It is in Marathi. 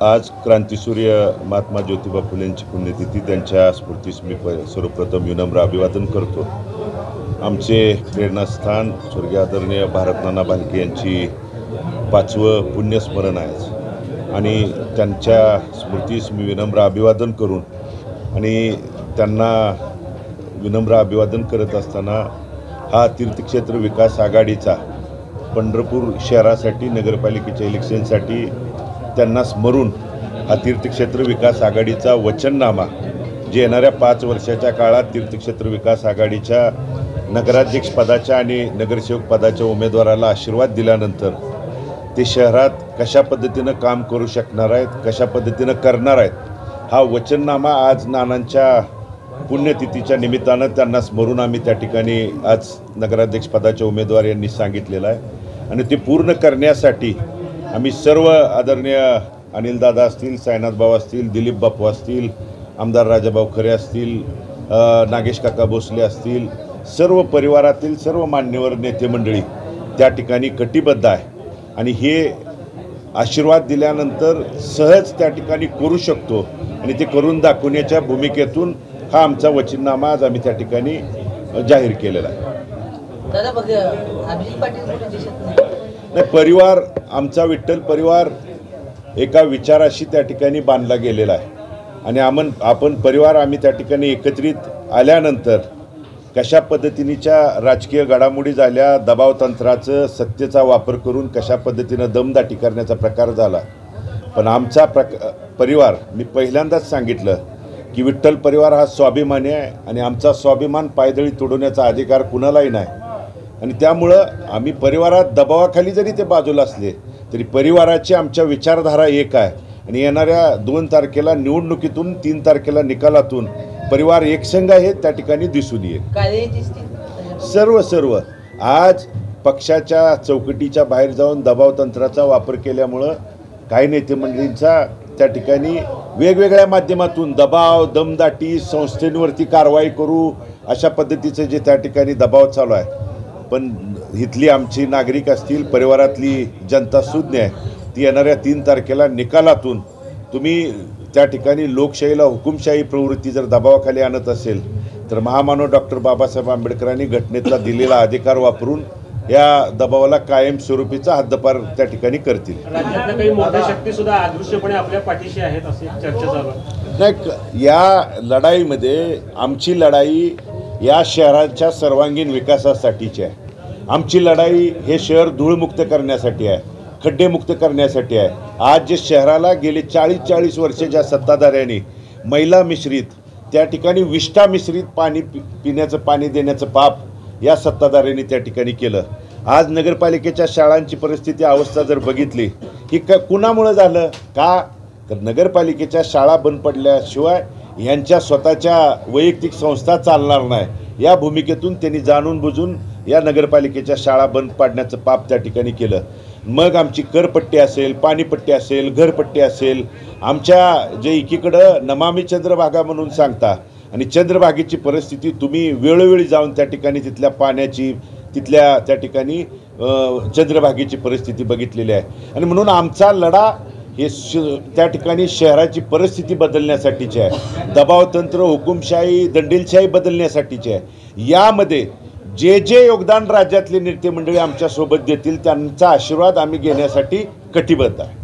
आज क्रांतीसूर्य महात्मा ज्योतिबा फुले यांची पुण्यतिथी, त्यांच्या स्मृतीस मी सर्वप्रथम विनम्र अभिवादन करतो। आमचे प्रेरणास्थान स्वर्गीय आदरणीय भारतनाना भालके यांची 5वं पुण्यस्मरण आहे आणि त्यांच्या स्मृतीस मी विनम्र अभिवादन करून आणि त्यांना विनम्र अभिवादन करत असताना हा तीर्थक्षेत्र विकास आघाडीचा पंढरपूर शहरासाठी नगरपालिकेच्या इलेक्शनसाठी त्यांना स्मरून हा तीर्थक्षेत्र विकास आघाडीचा वचननामा जे येणाऱ्या 5 वर्षाच्या काळात तीर्थक्षेत्र विकास आघाडीच्या नगराध्यक्ष पदाच्या आणि नगरसेवक पदाच्या उमेदवाराला आशीर्वाद दिल्यानंतर ते शहरात कशा पद्धतीनं काम करू शकणार आहेत, कशा पद्धतीनं करणार आहेत, हा वचननामा आज नानांच्या पुण्यतिथीच्या निमित्तानं त्यांना स्मरून आम्ही त्या ठिकाणी आज नगराध्यक्ष पदाच्या उमेदवार यांनी सांगितलेलं आहे आणि ते पूर्ण करण्यासाठी आम्ही सर्व आदरणीय अनिलदादा असतील, साईनाथ भाऊ असतील, दिलीप बापू असतील, आमदार राजाभाऊ खरे असतील, नागेश काका भोसले असतील, सर्व परिवारातील सर्व मान्यवर नेते मंडळी त्या ठिकाणी कटिबद्ध आहे आणि हे आशीर्वाद दिल्यानंतर सहज त्या ठिकाणी करू शकतो आणि ते करून दाखवण्याच्या भूमिकेतून हा आमचा वचननामा आज आम्ही त्या ठिकाणी जाहीर केलेला आहे। दादा बघ, अभिजित पाटील नाही, परिवार आमचा विठ्ठल परिवार एका विचाराशी त्या ठिकाणी बांधला गेलेला आहे आणि आपण परिवार आम्ही त्या ठिकाणी एकत्रित आल्यानंतर कशा पद्धतीनेच्या राजकीय घडामोडी झाल्या, दबाव तंत्राचं सत्तेचा वापर करून कशा पद्धतीनं दमदाटी करण्याचा प्रकार झाला, पण आमचा परिवार मी पहिल्यांदाच सांगितलं की विठ्ठल परिवार हा स्वाभिमानी आहे आणि आमचा स्वाभिमान पायदळी तोडवण्याचा अधिकार कुणालाही नाही आणि त्यामुळं आम्ही परिवारात दबावाखाली जरी ते बाजूला असले तरी परिवाराची आमच्या विचारधारा एक आहे आणि येणाऱ्या 2 तारखेला निवडणुकीतून 3 तारखेला निकालातून परिवार एकसंघ आहे त्या ठिकाणी दिसून येईल। सर्व आज पक्षाच्या चौकटीच्या बाहेर जाऊन दबाव तंत्राचा वापर केल्यामुळं काही नेते मंडळींचा त्या ठिकाणी वेगवेगळ्या माध्यमातून दबाव, दमदाटी, संस्थेवरती कारवाई करू अशा पद्धतीचे जे त्या ठिकाणी दबाव चालू आहे, पण इथली आमची नागरिक असतील, परिवारातली जनता सुज्ञ आहे, ती येणाऱ्या 3 तारखेला निकालातून तुम्ही त्या ठिकाणी लोकशाहीला हुकुमशाही प्रवृत्ती जर दबावाखाली आणत असेल तर महामानव डॉक्टर बाबासाहेब आंबेडकरांनी घटनेतला दिलेला अधिकार वापरून या दबावाला कायमस्वरूपीचा हद्दपार त्या ठिकाणी करतील। राज्यातल्या काही मोठ्या शक्ती सुद्धा अदृश्यपणे आपल्या पाठीशी आहेत अशी चर्चा चालू आहे। नाही, या लढाईमध्ये आमची लढाई या शहराच्या सर्वांगीण विकासासाठीची आहे। आमची लढाई हे शहर धूळमुक्त करण्यासाठी आहे, खड्डेमुक्त करण्यासाठी आहे। आज जे शहराला गेले 40 वर्षे ज्या सत्ताधाऱ्यांनी मैला मिश्रित त्या ठिकाणी विष्ठा मिश्रित पाणी पिण्याचं पाणी देण्याचं पाप या सत्ताधाऱ्यांनी त्या ठिकाणी केलं। आज नगरपालिकेच्या शाळांची परिस्थिती अवस्था जर बघितली की कुणामुळे झालं का, तर नगरपालिकेच्या शाळा बंद पडल्याशिवाय यांच्या स्वतःच्या वैयक्तिक संस्था चालणार नाही या भूमिकेतून त्यांनी जाणून बुजून या नगरपालिकेच्या शाळा बंद पाडण्याचं पाप त्या ठिकाणी केलं। मग आमची करपट्टी असेल, पाणीपट्टी असेल, घरपट्टी असेल, आमच्या जे एकीकडं नमामी चंद्रभागा म्हणून सांगता आणि चंद्रभागेची परिस्थिती तुम्ही वेळोवेळी जाऊन त्या ठिकाणी तिथल्या पाण्याची तिथल्या त्या ठिकाणी चंद्रभागेची परिस्थिती बघितलेली आहे आणि म्हणून आमचा लढा हे त्या ठिकाणी शहराची परिस्थिती बदलण्यासाठीची आहे, दबावतंत्र, हुकुमशाही, दंडेलशाही बदलण्यासाठीची आहे। यामध्ये जे योगदान राज्यातले नेते मंडळी आमच्यासोबत देतील त्यांचा आशीर्वाद आम्ही घेण्यासाठी कटिबद्ध आहे।